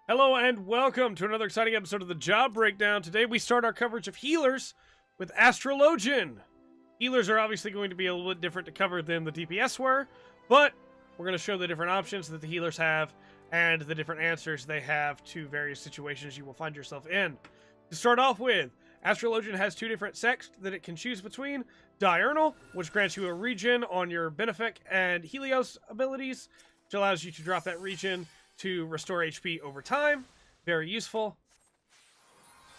Hello and welcome to another exciting episode of the Job Breakdown. Today we start our coverage of healers with Astrologian. Healers are obviously going to be a little bit different to cover than the DPS were, but we're going to show the different options that the healers have and the different answers they have to various situations you will find yourself in. To start off with, Astrologian has two different sects that it can choose between. Diurnal, which grants you a regen on your Benefic and Helios abilities, which allows you to drop that regen to restore HP over time. Very useful.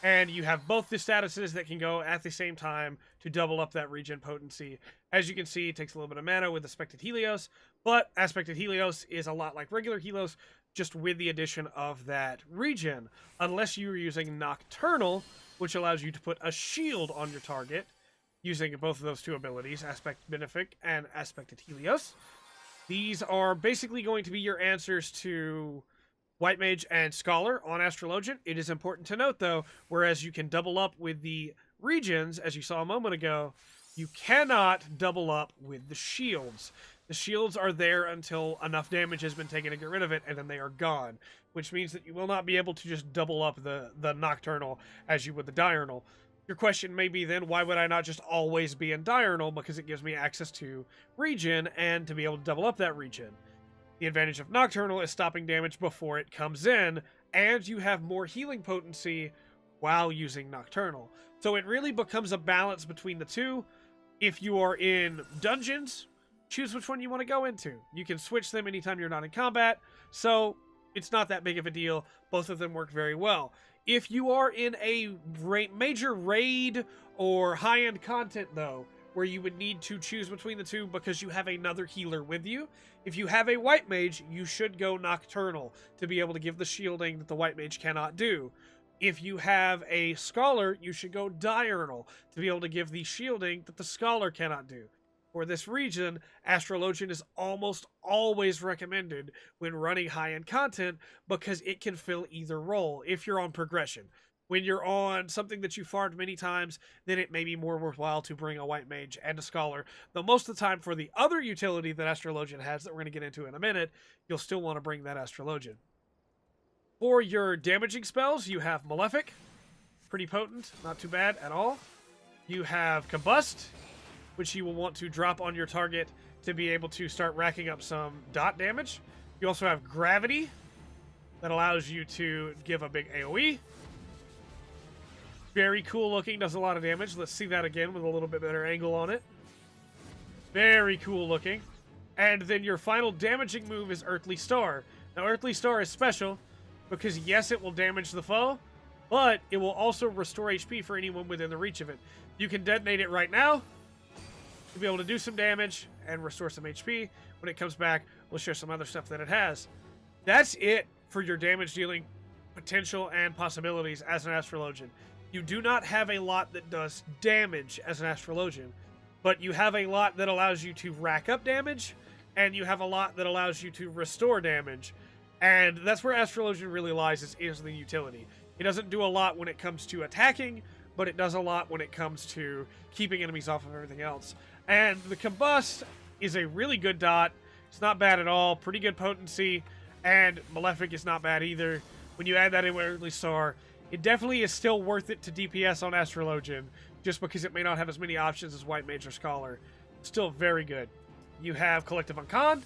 And you have both the statuses that can go at the same time to double up that regen potency. As you can see, it takes a little bit of mana with Aspected Helios, but Aspected Helios is a lot like regular Helios, just with the addition of that regen. Unless you are using Nocturnal, which allows you to put a shield on your target, using both of those two abilities, Aspect Benefic and Aspected Helios. These are basically going to be your answers to White Mage and Scholar on Astrologian. It is important to note, though, whereas you can double up with the regions, as you saw a moment ago, you cannot double up with the shields. The shields are there until enough damage has been taken to get rid of it, and then they are gone, which means that you will not be able to just double up the Nocturnal as you would the Diurnal. Your question may be then, why would I not just always be in Diurnal? Because it gives me access to regen and to be able to double up that regen. The advantage of Nocturnal is stopping damage before it comes in, and you have more healing potency while using Nocturnal. So it really becomes a balance between the two. If you are in dungeons, choose which one you want to go into. You can switch them anytime you're not in combat, so it's not that big of a deal. Both of them work very well. If you are in a major raid or high-end content, though, where you would need to choose between the two because you have another healer with you, if you have a White Mage, you should go Nocturnal to be able to give the shielding that the White Mage cannot do. If you have a Scholar, you should go Diurnal to be able to give the shielding that the Scholar cannot do. For this region, Astrologian is almost always recommended when running high-end content because it can fill either role if you're on progression. When you're on something that you farmed many times, then it may be more worthwhile to bring a White Mage and a Scholar. Though most of the time for the other utility that Astrologian has that we're going to get into in a minute, you'll still want to bring that Astrologian. For your damaging spells, you have Malefic. Pretty potent, not too bad at all. You have Combust, which you will want to drop on your target to be able to start racking up some dot damage. You also have Gravity, that allows you to give a big AoE. Very cool looking, does a lot of damage. Let's see that again with a little bit better angle on it. Very cool looking. And then your final damaging move is Earthly Star. Now, Earthly Star is special because, yes, it will damage the foe, but it will also restore HP for anyone within the reach of it. You can detonate it right now to be able to do some damage and restore some HP. When it comes back, we'll share some other stuff that it has. That's it for your damage dealing potential and possibilities as an Astrologian. You do not have a lot that does damage as an Astrologian, but you have a lot that allows you to rack up damage, and you have a lot that allows you to restore damage. And that's where Astrologian really lies, is the utility. It doesn't do a lot when it comes to attacking, but it does a lot when it comes to keeping enemies off of everything else. And the Combust is a really good dot. It's not bad at all. Pretty good potency. And Malefic is not bad either. When you add that in with Earthly Star, it definitely is still worth it to DPS on Astrologian, just because it may not have as many options as White Mage or Scholar. Still very good. You have Collective Uncon.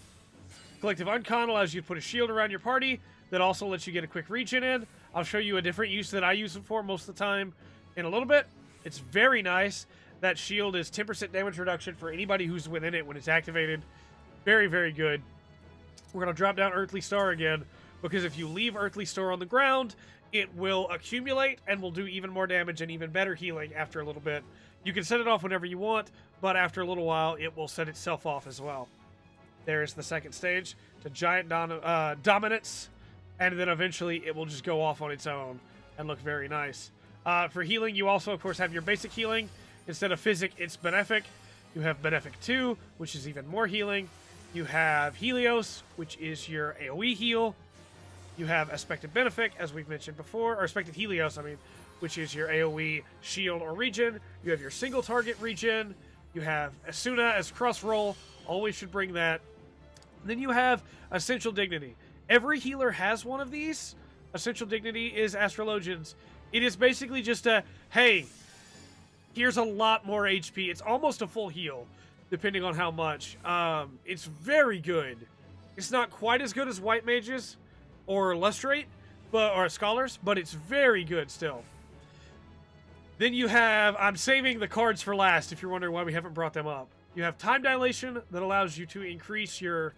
Collective Uncon allows you to put a shield around your party that also lets you get a quick regen in. I'll show you a different use that I use it for most of the time in a little bit. It's very nice. That shield is 10% damage reduction for anybody who's within it when it's activated. Very, very good. We're going to drop down Earthly Star again, because if you leave Earthly Star on the ground, it will accumulate and will do even more damage and even better healing after a little bit. You can set it off whenever you want, but after a little while, it will set itself off as well. There's the second stage, to Giant Dominance, and then eventually it will just go off on its own and look very nice. For healing, you also, of course, have your basic healing. Instead of Physic, it's Benefic. You have Benefic 2, which is even more healing. You have Helios, which is your AoE heal. You have Aspected Benefic, as we've mentioned before, or Aspected Helios, which is your AoE shield or regen. You have your single target regen. You have Asuna as cross roll. Always should bring that. And then you have Essential Dignity. Every healer has one of these, Essential Dignity is Astrologian's. It is basically just a, hey, here's a lot more HP. It's almost a full heal, depending on how much. It's very good. It's not quite as good as White Mages or Lustrate, or Scholars, but it's very good still. Then you have, I'm saving the cards for last if you're wondering why we haven't brought them up. You have Time Dilation that allows you to increase your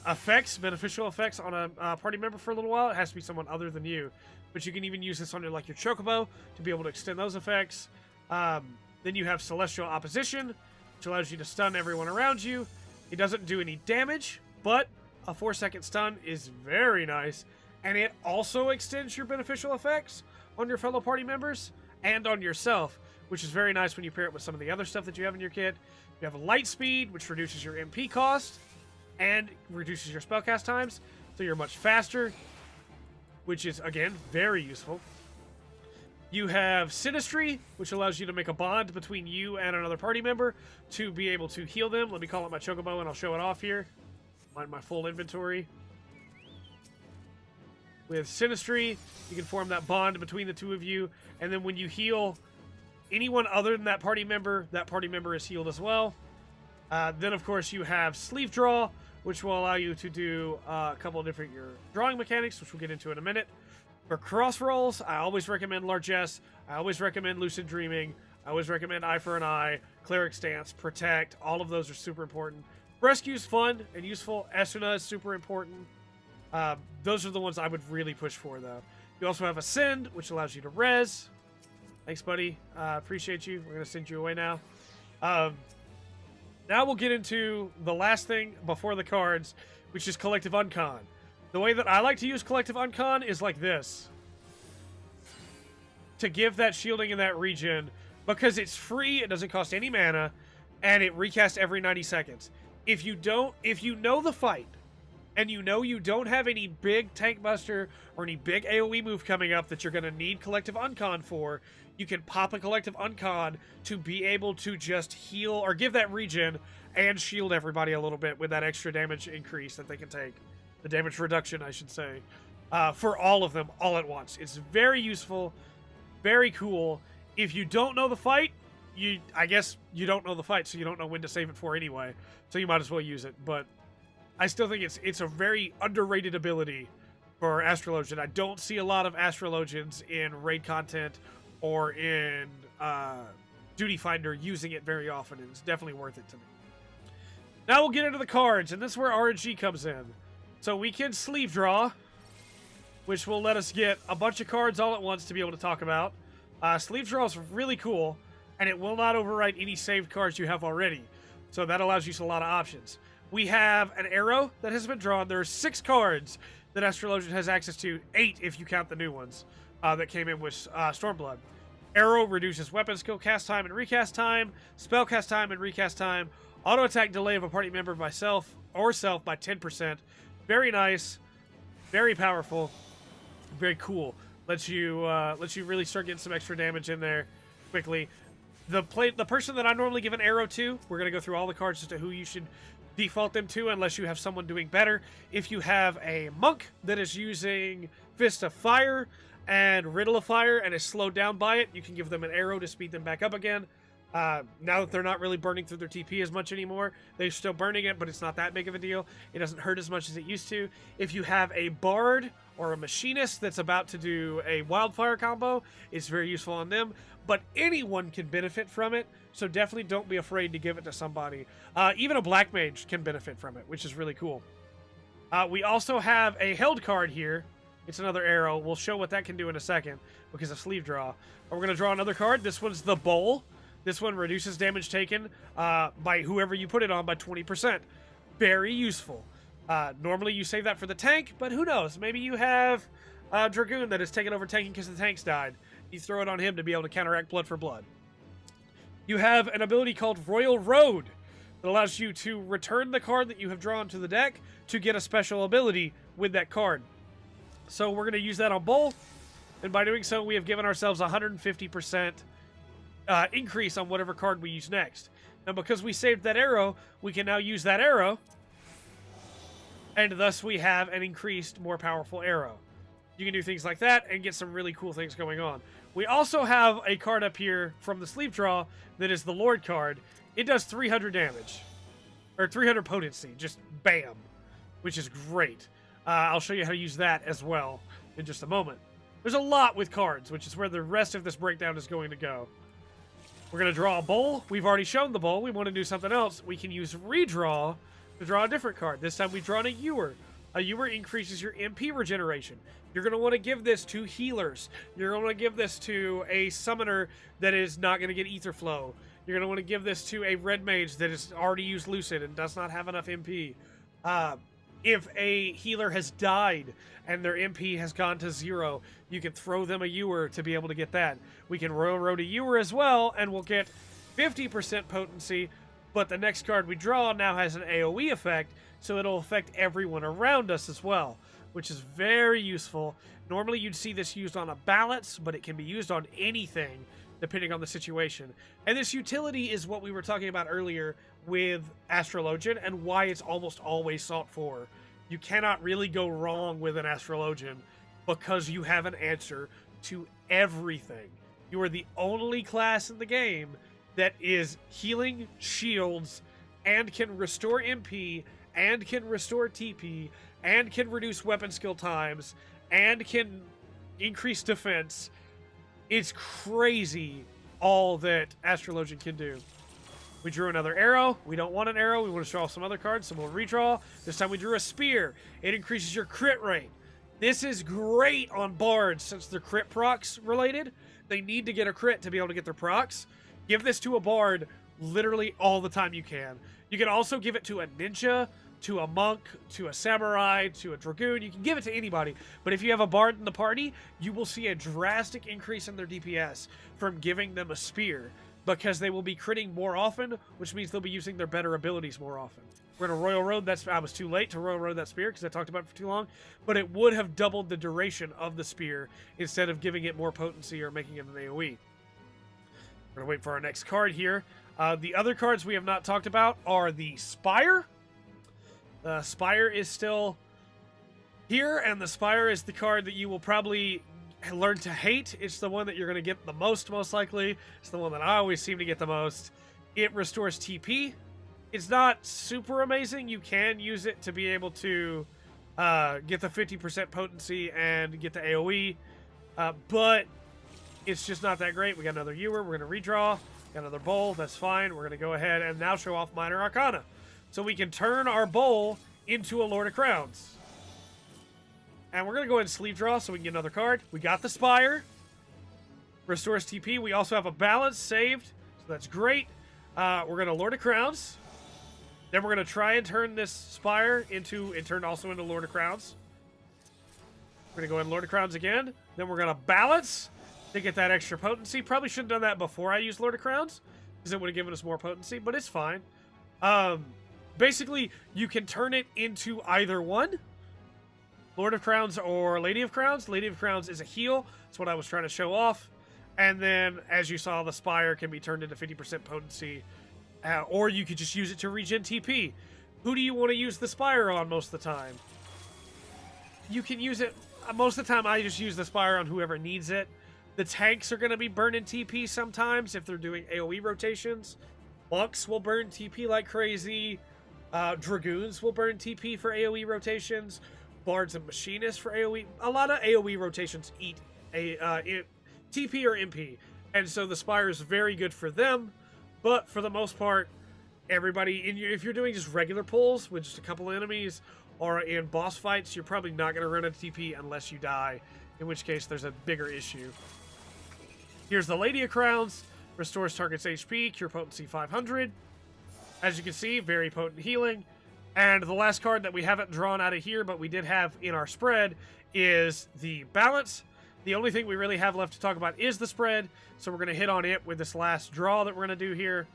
effects, beneficial effects on a party member for a little while. It has to be someone other than you. But you can even use this on like your Chocobo to be able to extend those effects. Then you have Celestial Opposition, which allows you to stun everyone around you. It doesn't do any damage, but a 4-second stun is very nice. And it also extends your beneficial effects on your fellow party members and on yourself, which is very nice when you pair it with some of the other stuff that you have in your kit. You have a Light Speed, which reduces your MP cost and reduces your spellcast times, so you're much faster, which is, again, very useful. You have Sinistry, which allows you to make a bond between you and another party member to be able to heal them. Let me call up my Chocobo and I'll show it off here. My full inventory. With Sinistry, you can form that bond between the two of you, and then when you heal anyone other than that party member is healed as well. Then, of course, you have Sleeve Draw, which will allow you to do a couple of different drawing mechanics, which we'll get into in a minute. For cross rolls, I always recommend Largesse. I always recommend Lucid Dreaming. I always recommend Eye for an Eye, Cleric Stance, Protect. All of those are super important. Rescue's fun and useful. Esuna is super important. Those are the ones I would really push for, though. You also have Ascend, which allows you to res. Thanks, buddy. Appreciate you. We're going to send you away now. Now we'll get into the last thing before the cards, which is Collective Uncon. The way that I like to use Collective Uncon is like this. To give that shielding in that region, because it's free, it doesn't cost any mana, and it recasts every 90 seconds. If you know the fight, and you know you don't have any big tank buster or any big AoE move coming up that you're going to need Collective Uncon for, you can pop a Collective Uncon to be able to just heal or give that regen and shield everybody a little bit with that extra damage increase that they can take. The damage reduction, I should say. For all of them, all at once. It's very useful, very cool. If you don't know the fight, I guess you don't know the fight, so you don't know when to save it for anyway. So you might as well use it. But I still think it's a very underrated ability for Astrologian. I don't see a lot of Astrologians in raid content or in Duty Finder using it very often, and it's definitely worth it to me. Now we'll get into the cards, and this is where RNG comes in. So we can sleeve draw, which will let us get a bunch of cards all at once to be able to talk about. Sleeve draw is really cool, and it will not overwrite any saved cards you have already. So that allows you a lot of options. We have an arrow that has been drawn. There are 6 cards that Astrologian has access to, 8 if you count the new ones that came in with Stormblood. Arrow reduces weapon skill cast time and recast time, spell cast time and recast time, auto attack delay of a party member by self by 10%. Very nice, very powerful, very cool. Lets you really start getting some extra damage in there quickly. The person that I normally give an arrow to, we're gonna go through all the cards as to who you should default them to, unless you have someone doing better. If you have a monk that is using Fist of Fire and Riddle of Fire and is slowed down by it, you can give them an arrow to speed them back up again. Now that they're not really burning through their TP as much anymore, they're still burning it, but it's not that big of a deal. It doesn't hurt as much as it used to. If you have a bard or a machinist that's about to do a wildfire combo, it's very useful on them. But anyone can benefit from it, so definitely don't be afraid to give it to somebody. Even a black mage can benefit from it, which is really cool. We also have a held card here. It's another arrow. We'll show what that can do in a second because of sleeve draw. But we're going to draw another card. This one's the Bowl. This one reduces damage taken by whoever you put it on by 20%. Very useful. Normally you save that for the tank, but who knows? Maybe you have a Dragoon that has taken over tanking because the tanks died. You throw it on him to be able to counteract blood for blood. You have an ability called Royal Road that allows you to return the card that you have drawn to the deck to get a special ability with that card. So we're going to use that on Bull, and by doing so we have given ourselves 150% increase on whatever card we use next. Now because we saved that arrow, we can now use that arrow, and thus we have an increased, more powerful arrow. You can do things like that and get some really cool things going on. We also have a card up here from the sleeve draw that is the Lord card. It does 300 damage. Or 300 potency. Just bam. Which is great. I'll show you how to use that as well in just a moment. There's a lot with cards, which is where the rest of this breakdown is going to go. We're going to draw a bowl. We've already shown the bowl. We want to do something else. We can use redraw to draw a different card. This time we've drawn a Ewer. A Ewer increases your MP regeneration. You're going to want to give this to healers. You're going to want to give this to a summoner that is not going to get ether flow. You're going to want to give this to a red mage that has already used Lucid and does not have enough MP. If a healer has died and their MP has gone to 0, you can throw them a Ewer to be able to get that. We can Royal Road a Ewer as well, and we'll get 50% potency, but the next card we draw now has an AoE effect, so it'll affect everyone around us as well, which is very useful. Normally you'd see this used on a balance, but it can be used on anything, depending on the situation. And this utility is what we were talking about earlier with Astrologian and why it's almost always sought for. You cannot really go wrong with an Astrologian because you have an answer to everything. You are the only class in the game that is healing, shields, and can restore MP, and can restore TP, and can reduce weapon skill times, and can increase defense. It's crazy all that Astrologian can do. We drew another arrow. We don't want an arrow. We want to draw some other cards, so we'll redraw. This time we drew a spear. It increases your crit rate. This is great on bards since they're crit procs related. They need to get a crit to be able to get their procs. Give this to a bard literally all the time you can. You can also give it to a ninja, to a monk, to a samurai, to a dragoon. You can give it to anybody. But if you have a bard in the party, you will see a drastic increase in their DPS from giving them a spear, because they will be critting more often, which means they'll be using their better abilities more often. We're going to Royal Road that spear. I was too late to Royal Road that spear because I talked about it for too long, but it would have doubled the duration of the spear instead of giving it more potency or making it an AoE. We're going to wait for our next card here. The other cards we have not talked about are the Spire. The Spire is still here, and the Spire is the card that you will probably learn to hate. It's the one that you're going to get the most likely. It's the one that I always seem to get the most. It restores TP. It's not super amazing. You can use it to be able to get the 50% potency and get the AoE, but it's just not that great. We got another Ewer. We're going to redraw. Got another bowl. That's fine. We're going to go ahead and now show off Minor Arcana. So we can turn our bowl into a Lord of Crowns. And we're going to go ahead and sleeve draw so we can get another card. We got the Spire. Restores TP. We also have a balance saved, so that's great. We're going to Lord of Crowns. Then we're going to try and turn this Spire into, it turned also into Lord of Crowns. We're going to go ahead and Lord of Crowns again. Then we're going to balance to get that extra potency. Probably should have done that before I used Lord of Crowns, because it would have given us more potency, but it's fine. Basically, you can turn it into either one. Lord of Crowns or Lady of Crowns. Lady of Crowns is a heal. That's what I was trying to show off. And then, as you saw, the Spire can be turned into 50% potency. Or you could just use it to regen TP. Who do you want to use the Spire on most of the time? You can use it... most of the time, I just use the Spire on whoever needs it. The tanks are going to be burning TP sometimes if they're doing AoE rotations. Monks will burn TP like crazy. Dragoons will burn TP for AoE rotations. Bards and Machinists for AoE. A lot of AoE rotations eat TP or MP. And so the Spire is very good for them. But for the most part, everybody, if you're doing just regular pulls with just a couple enemies or in boss fights, you're probably not going to run out of TP unless you die. In which case, there's a bigger issue. Here's the Lady of Crowns. Restores target's HP. Cure potency 500. As you can see, very potent healing. And the last card that we haven't drawn out of here, but we did have in our spread, is the Balance. The only thing we really have left to talk about is the spread, so we're going to hit on it with this last draw that we're going to do here.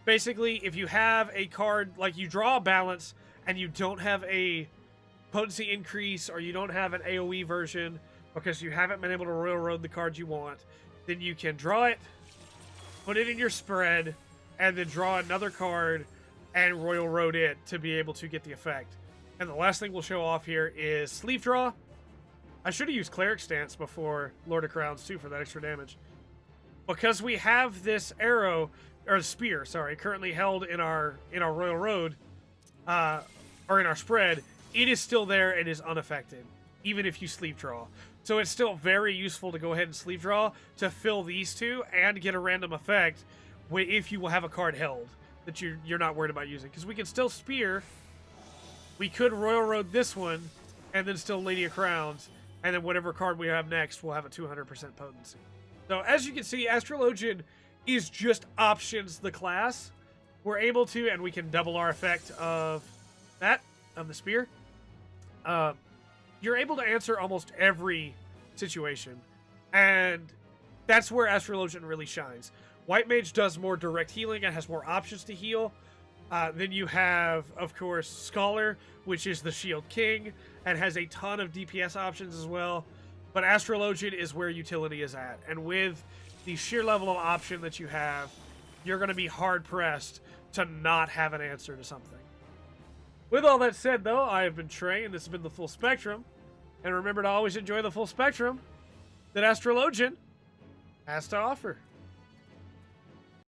Basically, if you have a card, like you draw a Balance, and you don't have a potency increase, or you don't have an AoE version, because you haven't been able to Royal Road the cards you want, then you can draw it, put it in your spread, and then draw another card, and Royal Road it to be able to get the effect. And the last thing we'll show off here is Sleeve Draw. I should have used Cleric Stance before Lord of Crowns too for that extra damage. Because we have this arrow, or spear, sorry, currently held in our Royal Road, or in our spread, it is still there and is unaffected, even if you sleeve draw. So it's still very useful to go ahead and sleeve draw to fill these two and get a random effect if you will have a card held that you're not worried about using. Because we can still spear. We could Royal Road this one, and then still Lady of Crowns, and then whatever card we have next will have a 200% potency. So as you can see, Astrologian is just options the class. We're able to, and we can double our effect of that, of the spear. You're able to answer almost every situation, and that's where Astrologian really shines. White Mage does more direct healing and has more options to heal. Then you have, of course, Scholar, which is the Shield King, and has a ton of DPS options as well. But Astrologian is where utility is at. And with the sheer level of option that you have, you're going to be hard-pressed to not have an answer to something. With all that said, though, I have been Trey, and this has been the Full Spectrum. And remember to always enjoy the full spectrum that Astrologian has to offer.